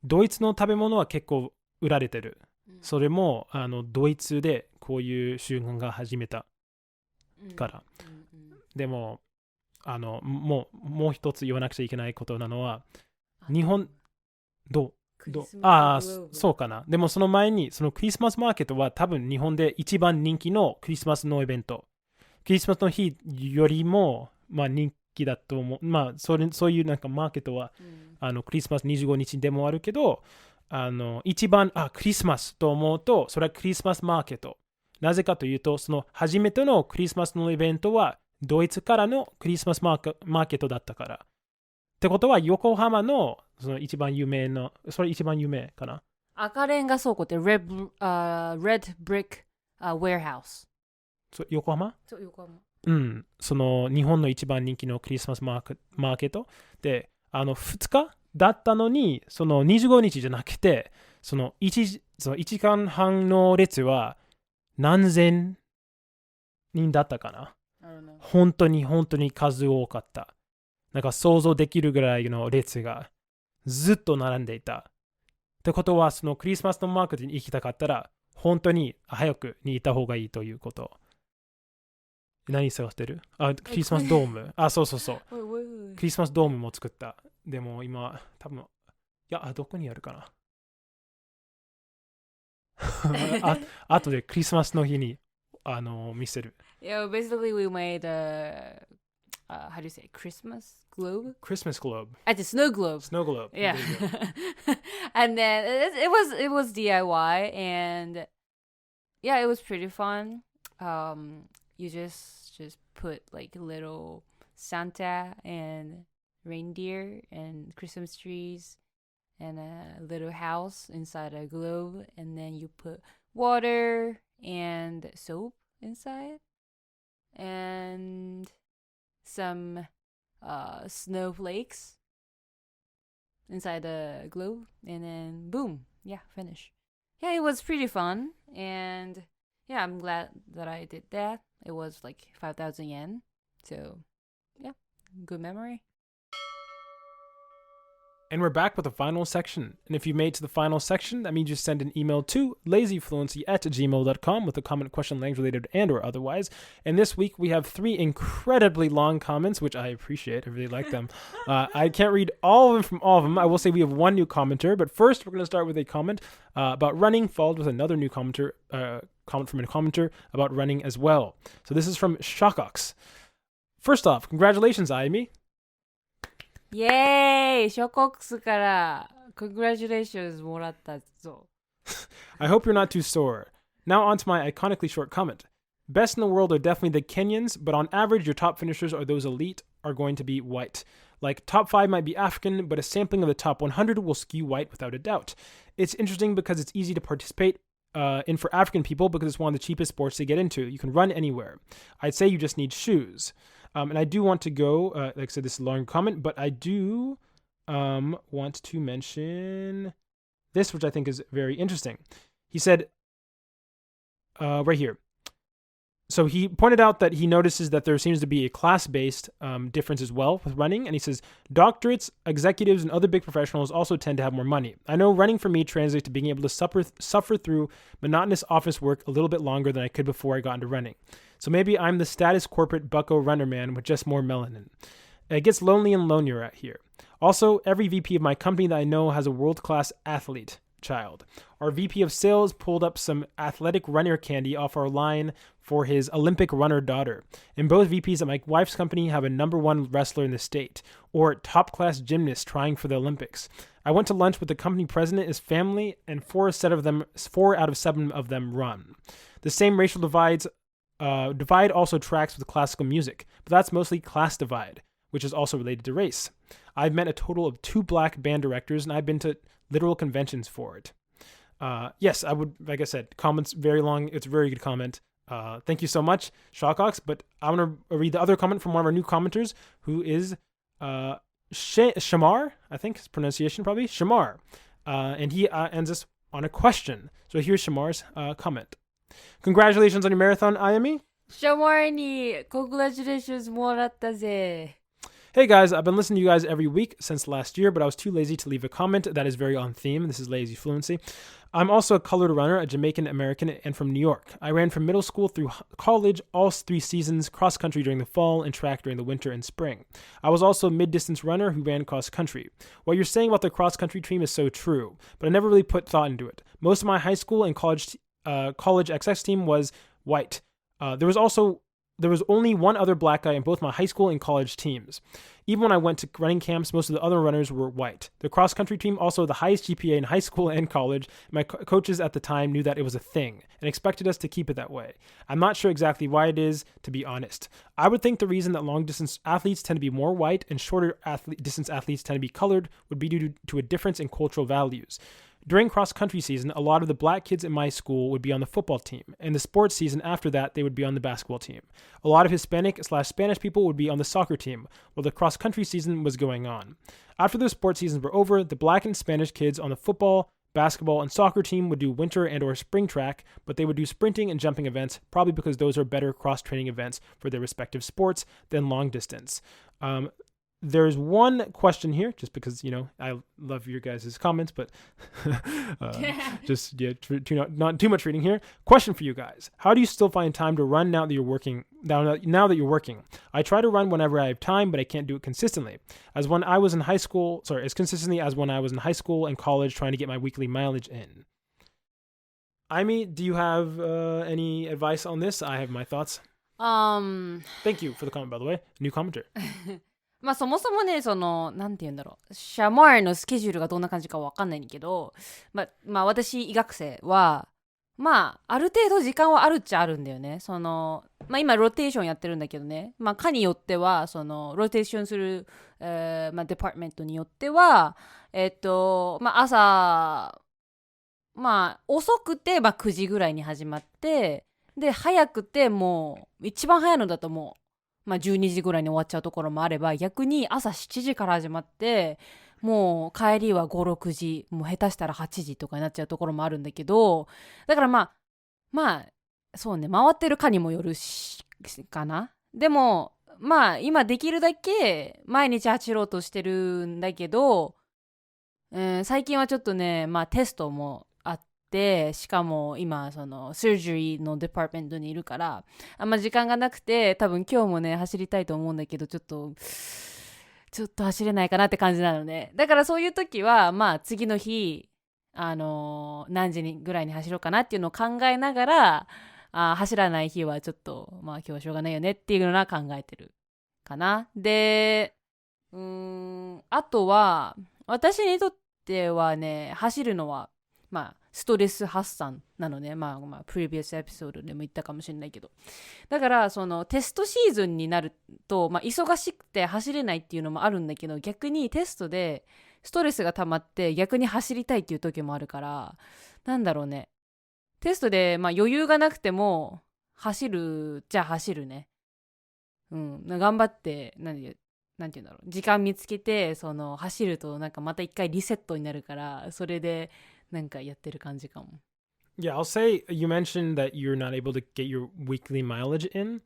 ドイツの食べ物は結構売られてる。それも、ドイツでこういう習慣が始めたから。でも、もう一つ言わなくちゃいけないことなのは、日本、そうかな。でもその前に、そのクリスマスマーケットは多分日本で一番人気のクリスマスのイベント。クリスマスの日よりも、人気だと思う。そういうなんかマーケットは、クリスマス25日でもあるけど、一番、クリスマスと思うと、それはクリスマスマーケット。なぜかというと、その初めてのクリスマスのイベントは、ドイツからのクリスマスマーケットだったから。ってことは、横浜のその一番有名な、それ一番有名かな。赤レンガ倉庫って Red Brick Warehouse。横浜？そう、横浜。その日本の一番人気のクリスマスマーケットで、2日だったのに、その25日じゃなくて、その1時間半の列は何千人だったかな。本当に数多かった。なんか想像できるぐらいの列がずっと並んでいた。ってことは、そのクリスマスのマーケットに行きたかったら、本当に早くに行った方がいいということ。何探してる？クリスマスドーム。そうそうそう。クリスマスドームも作った。でも今、多分、どこにあるかな。あとでクリスマスの日に見せる。Yeah, basically we made how do you say Christmas globe? Christmas globe. The snow globe. Snow globe. Yeah. And then it was DIY and yeah, it was pretty fun. You just put like little Santa and reindeer and Christmas trees and a little house inside a globe, and then you put water and soap inside and some snowflakes inside the globe, and then boom, yeah, finish. Yeah, it was pretty fun, and yeah, I'm glad that I did that. It was like 5,000 yen, so yeah, good memory. And we're back with the final section. And if you made it to the final section, that means you send an email to lazyfluency@gmail.com with a comment, question, language related, and or otherwise. And this week we have 3 incredibly long comments, which I appreciate. I really like them. I can't read all of them from all of them. I will say we have 1 new commenter, but first we're going to start with a comment about running, followed with another new comment from a commenter about running as well. So this is from Shakox. First off, congratulations, Ayumi. イエーイ、ショコックスから congratulations もらったぞ。I hope you're not too sore. Now on to my iconically short comment. Best in the world are definitely the Kenyans, but on average your top finishers or those elite are going to be white. Like top 5 might be African, but a sampling of the top 100 will skew white without a doubt. It's interesting because it's easy to participate in for African people because it's one of the cheapest sports to get into. You can run anywhere. I'd say you just need shoes. And I do want to go, like I said, this is a long comment, but I do want to mention this, which I think is very interesting. He said, right here. So he pointed out that he notices that there seems to be a class-based difference as well with running. And he says, doctorates, executives, and other big professionals also tend to have more money. I know running for me translates to being able to suffer through monotonous office work a little bit longer than I could before I got into running. So maybe I'm the status corporate bucko runner man with just more melanin. It gets lonely and lonelier out here. Also, every VP of my company that I know has a world-class athlete child. Our VP of sales pulled up some athletic runner candy off our line for his Olympic runner daughter. And both VPs at my wife's company have a number one wrestler in the state, or top-class gymnast trying for the Olympics. I went to lunch with the company president, his family, and 4 out of 7 of them run. The same racial divide also tracks with classical music, but that's mostly class divide, which is also related to race. I've met a total of 2 black band directors, and I've been to literal conventions for it. Yes, I would, like I said, comments very long. It's a very good comment. Thank you so much, Shawcox. But I want to read the other comment from one of our new commenters, who is Shamar, I think his pronunciation probably, Shamar. And he ends us on a question. So here's Shamar's comment. Congratulations on your marathon, Ayami. Shamar ni congratulations もらったぜ. Hey guys, I've been listening to you guys every week since last year, but I was too lazy to leave a comment. That is very on theme. This is Lazy Fluency. I'm also a colored runner, a Jamaican American, and from New York. I ran from middle school through college, all 3 seasons, cross country during the fall, and track during the winter and spring. I was also a mid-distance runner who ran cross country. What you're saying about the cross country team is so true, but I never really put thought into it. Most of my high school and college XX team was white. There was only one other black guy in both my high school and college teams. Even when I went to running camps, most of the other runners were white. The cross-country team also had the highest GPA in high school and college. My coaches at the time knew that it was a thing and expected us to keep it that way. I'm not sure exactly why it is, to be honest. I would think the reason that long-distance athletes tend to be more white and shorter distance athletes tend to be colored would be due to a difference in cultural values. During cross-country season, a lot of the black kids in my school would be on the football team, and the sports season after that, they would be on the basketball team. A lot of Hispanic/Spanish people would be on the soccer team, while the cross-country season was going on. After the sports seasons were over, the black and Spanish kids on the football, basketball, and soccer team would do winter and or spring track, but they would do sprinting and jumping events, probably because those are better cross-training events for their respective sports than long distance. There's one question here, just because, I love your guys' comments, but not too much reading here. Question for you guys. How do you still find time to run now that you're working? I try to run whenever I have time, but I can't do it consistently. As consistently as when I was in high school and college trying to get my weekly mileage in. Aimee, do you have any advice on this? I have my thoughts. Thank you for the comment, by the way. New commenter. まあそもそもね、なんて言うんだろう、シャマーのスケジュールがどんな感じかわかんないんだけど、まあ私医学生は、まあある程度時間はあるっちゃあるんだよね。まあ今ローテーションやってるんだけどね、まあ科によっては、ローテーションする、まあデパートメントによっては、まあ朝、まあ遅くて、まあ9時ぐらいに始まって、で、早くてもう、一番早いのだともう、まあ12時ぐらいに終わっちゃうところもあれば、逆に朝7時から始まって、もう帰りは5、6時、もう下手したら8時とかになっちゃうところもあるんだけど、だからまあ、そうね、回ってるかにもよるかな。でも、まあ今できるだけ毎日走ろうとしてるんだけど、最近はちょっとね、まあテストもあって、しかも今サージュリーのデパートメントにいるからあんま時間がなくて、多分今日もね走りたいと思うんだけど、ちょっと走れないかなって感じなのね。だからそういう時はまあ次の日何時ぐらいに走ろうかなっていうのを考えながら、走らない日はちょっとまあ今日はしょうがないよねっていうのは考えてるかな。であとは私にとってはね、走るのはまあストレス発散なのね。まあプレビュースエピソードでも言ったかもしれないけど、だからテストシーズンになると、まあ、忙しくて走れないっていうのもあるんだけど、逆にテストでストレスが溜まって逆に走りたいっていう時もあるから、なんだろうね、テストでまあ余裕がなくても走るじゃあ走るね。頑張ってなんていうんだろう、時間見つけて走るとなんかまた一回リセットになるから、それでなんかやってる感じかも。Yeah, I'll say you mentioned that you're not able to get your weekly mileage in.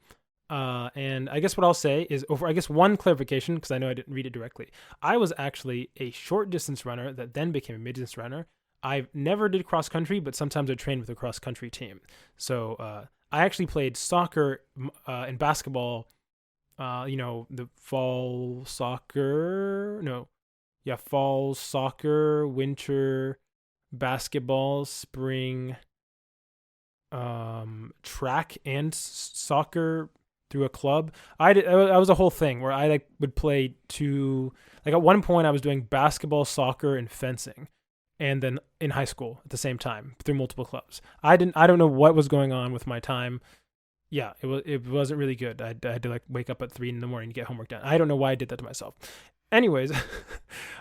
And I guess what I'll say is, I guess one clarification, because I know I didn't read it directly. I was actually a short distance runner that then became a mid-distance runner. I never did cross country, but sometimes I trained with a cross country team. So I actually played soccer and basketball the fall soccer, fall soccer, winter basketball, spring track and soccer through a club. I was a whole thing where I would play at one point I was doing basketball, soccer, and fencing, and then in high school at the same time through multiple clubs. I don't know what was going on with my time. Yeah, it wasn't really good. I had to wake up at 3 a.m. to get homework done. I don't know why I did that to myself. Anyways,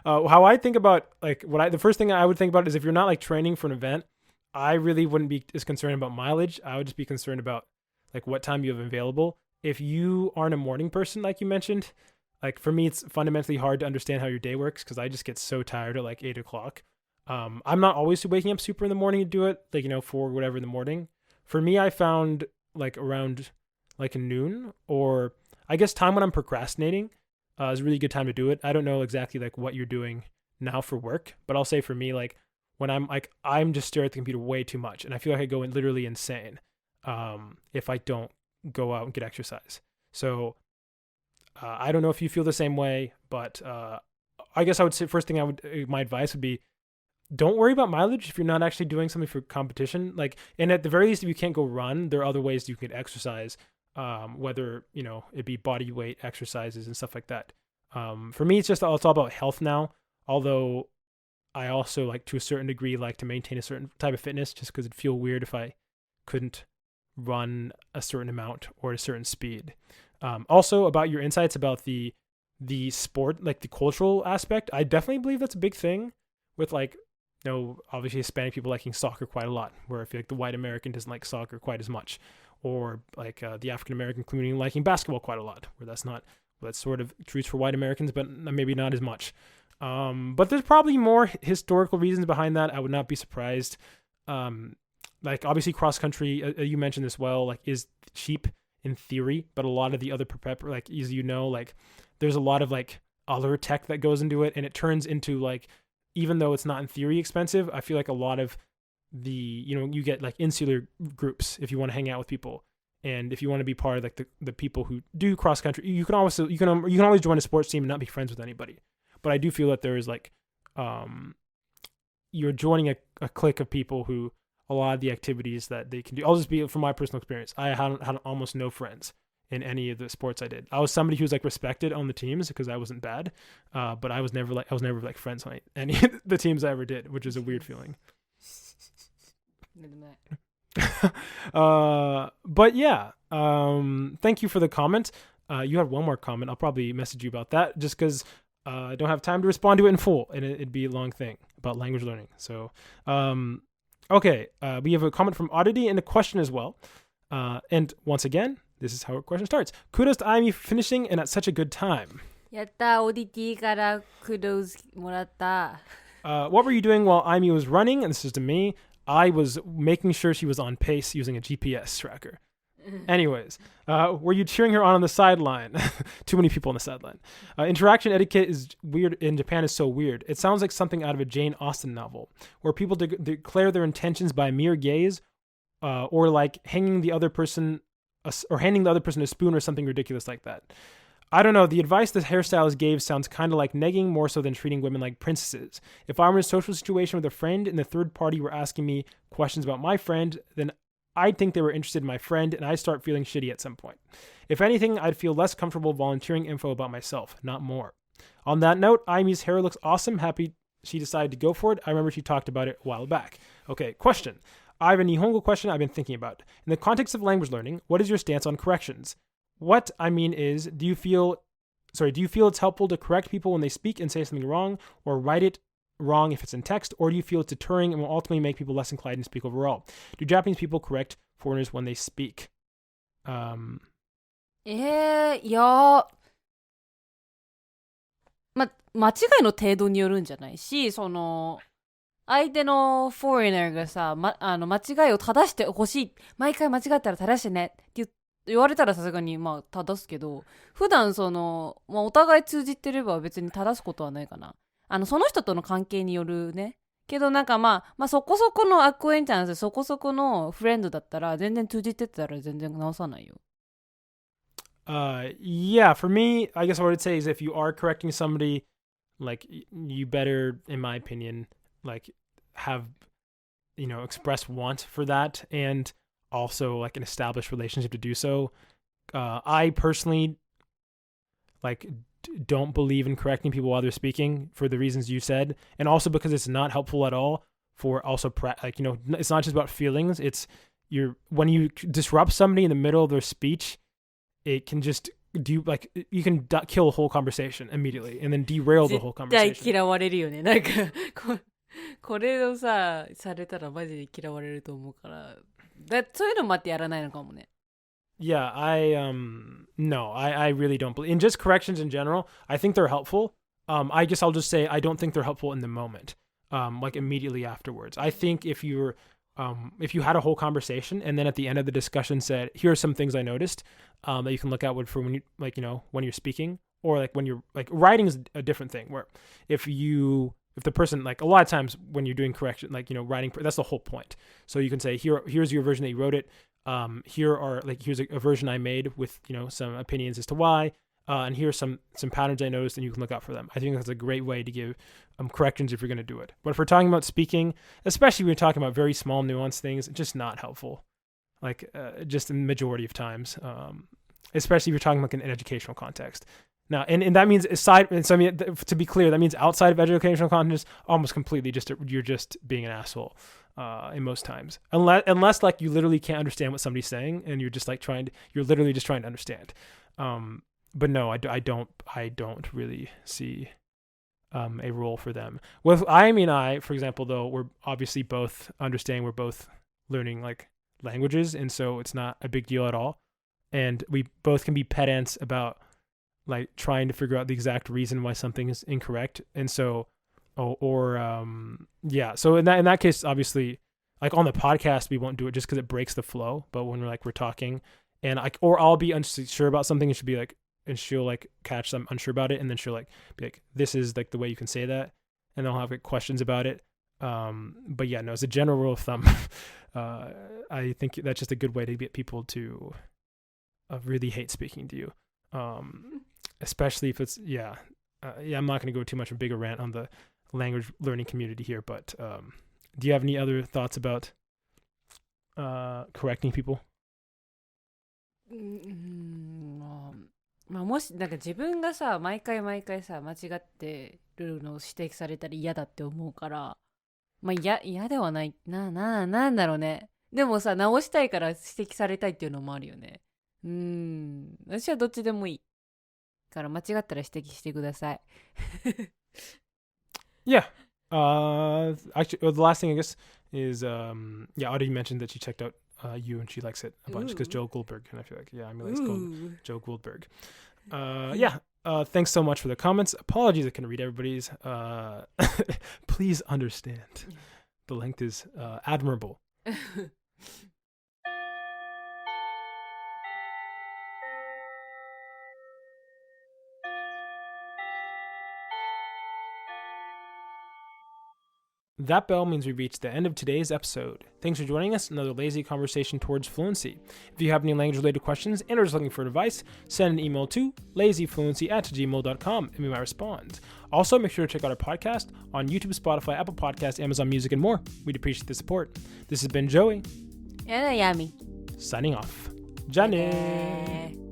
how I think about the first thing I would think about is if you're not training for an event, I really wouldn't be as concerned about mileage. I would just be concerned about what time you have available. If you aren't a morning person, like you mentioned, for me, it's fundamentally hard to understand how your day works because I just get so tired at 8 o'clock. I'm not always waking up super in the morning to do it, for whatever in the morning. For me, I found around noon, or I guess time when I'm procrastinating is a really good time to do it. I don't know exactly what you're doing now for work, but I'll say for me, when I'm just staring at the computer way too much, and I feel like I go literally insane if I don't go out and get exercise. So I don't know if you feel the same way, but I guess I would say first thing my advice would be, don't worry about mileage if you're not actually doing something for competition. And at the very least, if you can't go run, there are other ways you can exercise, whether, it be body weight exercises and stuff like that. For me, it's all about health now. Although I also to a certain degree, to maintain a certain type of fitness just because it'd feel weird if I couldn't run a certain amount or a certain speed. Also about your insights about the sport, the cultural aspect, I definitely believe that's a big thing with obviously Hispanic people liking soccer quite a lot, where I feel the white American doesn't like soccer quite as much, or the African American community liking basketball quite a lot, where that's sort of true for white Americans, but maybe not as much. But there's probably more historical reasons behind that. I would not be surprised. Obviously cross country, you mentioned this well, is cheap in theory, but a lot of the other as there's a lot of other tech that goes into it, and it turns into even though it's not in theory expensive, I feel a lot of the, you get insular groups if you want to hang out with people. And if you want to be part of the people who do cross country, you can always join a sports team and not be friends with anybody. But I do feel that there is you're joining a clique of people who a lot of the activities that they can do. I'll just be from my personal experience. I had almost no friends in any of the sports I did. I was somebody who was respected on the teams because I wasn't bad, but I was never friends on any of the teams I ever did, which is a weird feeling. But yeah, thank you for the comment. You had one more comment. I'll probably message you about that just because I don't have time to respond to it in full, and it'd be a long thing about language learning. So, okay, we have a comment from Oddity and a question as well. And once again, this is how a question starts. Kudos to Aimi for finishing and at such a good time. やった、オーディティからクドウもらった。What were you doing while Aimi was running? And this is to me. I was making sure she was on pace using a GPS tracker. Anyways, were you cheering her on the sideline? Too many people on the sideline. Interaction etiquette is weird in Japan is so weird. It sounds like something out of a Jane Austen novel, where people declare their intentions by mere gaze, or hanging the other person, or handing the other person a spoon or something ridiculous like that. I don't know, the advice the hairstylist gave sounds kind of like negging more so than treating women like princesses. If I were in a social situation with a friend and the third party were asking me questions about my friend, then I'd think they were interested in my friend and I'd start feeling shitty at some point. If anything, I'd feel less comfortable volunteering info about myself, not more. On that note, Aimi's hair looks awesome. Happy she decided to go for it. I remember she talked about it a while back. Okay, question. I have a Nihongo question I've been thinking about. In the context of language learning, what is your stance on corrections? What I mean is, do you feel it's helpful to correct people when they speak and say something wrong, or write it wrong if it's in text, or do you feel it's deterring and will ultimately make people less inclined to speak overall? Do Japanese people correct foreigners when they speak? いや間違いの程度によるんじゃないし、相手のフォーリナーがさ、間違いを正してほしい、毎回間違ったら正してねって言われたらさすがに正すけど、普段お互い通じてれば別に正すことはないかな。その人との関係によるね。けどそこそこのアクエンチャンス、そこそこのフレンドだったら全然通じてたら全然直さないよ。Yeah, for me, I guess what I would say is if you are correcting somebody, like you better, in my opinion, like have, express want for that and also like an established relationship to do so. I personally don't believe in correcting people while they're speaking for the reasons you said, and also because it's not helpful at all for also it's not just about feelings. It's when you disrupt somebody in the middle of their speech, it can just you can kill a whole conversation immediately and then derail the whole 絶対 conversation. 嫌われるよね。なんかこれをされたらマジで嫌われると思うから、そういうのもあってやらないのかもね。Yeah, I really don't believe in just corrections in general. I think they're helpful. I guess I'll just say I don't think they're helpful in the moment. Like immediately afterwards. I think if you had a whole conversation and then at the end of the discussion said, here are some things I noticed that you can look out for when you when you're speaking, or like when you're like writing is a different thing, where if the person, like a lot of times when you're doing correction, writing, that's the whole point. So you can say, here's your version that you wrote it. Here's a version I made with, some opinions as to why. And here's some patterns I noticed, and you can look out for them. I think that's a great way to give corrections if you're going to do it. But if we're talking about speaking, especially when we're talking about very small, nuanced things, it's just not helpful. Just in the majority of times, especially if you're talking like in an educational context. Now, and that means to be clear, that means outside of educational context, almost completely you're just being an asshole. In most times, unless like you literally can't understand what somebody's saying, and you're just you're literally just trying to understand. But no, I don't really see a role for them. With I, for example, though, we're obviously both understanding, we're both learning like languages, and so it's not a big deal at all. And we both can be pedants about like trying to figure out the exact reason why something is incorrect. And so, so in that case, obviously, like on the podcast, we won't do it just because it breaks the flow. But when we're talking, and or I'll be unsure about something, and she'll like catch I'm unsure about it, and then she'll like be like, this is like the way you can say that, and I'll have like questions about it. But yeah, no, as a general rule of thumb, I think that's just a good way to get people to really hate speaking to you, especially if it's I'm not going to go too much of a bigger rant on the language learning community here, but do you have any other thoughts about correcting people? まあもしなんか自分がさ毎回さ間違ってるのを指摘されたら嫌だって思うから、まあ嫌ではないなんだろうね。でもさ直したいから指摘されたいっていうのもあるよね。私はどっちでもいいから間違ったら指摘してください。Yeah. Actually, the last thing I guess is Audrey mentioned that she checked out you and she likes it a bunch because Joe Goldberg, and I feel like I'm really Joe Goldberg. Thanks so much for the comments. Apologies I couldn't read everybody's. Please understand the length is admirable. That bell means we've reached the end of today's episode. Thanks for joining us in another lazy conversation towards fluency. If you have any language-related questions and are just looking for advice, send an email to lazyfluency@gmail.com and we might respond. Also, make sure to check out our podcast on YouTube, Spotify, Apple Podcasts, Amazon Music, and more. We'd appreciate the support. This has been Joey. And Ayami. Signing off. Ja ne.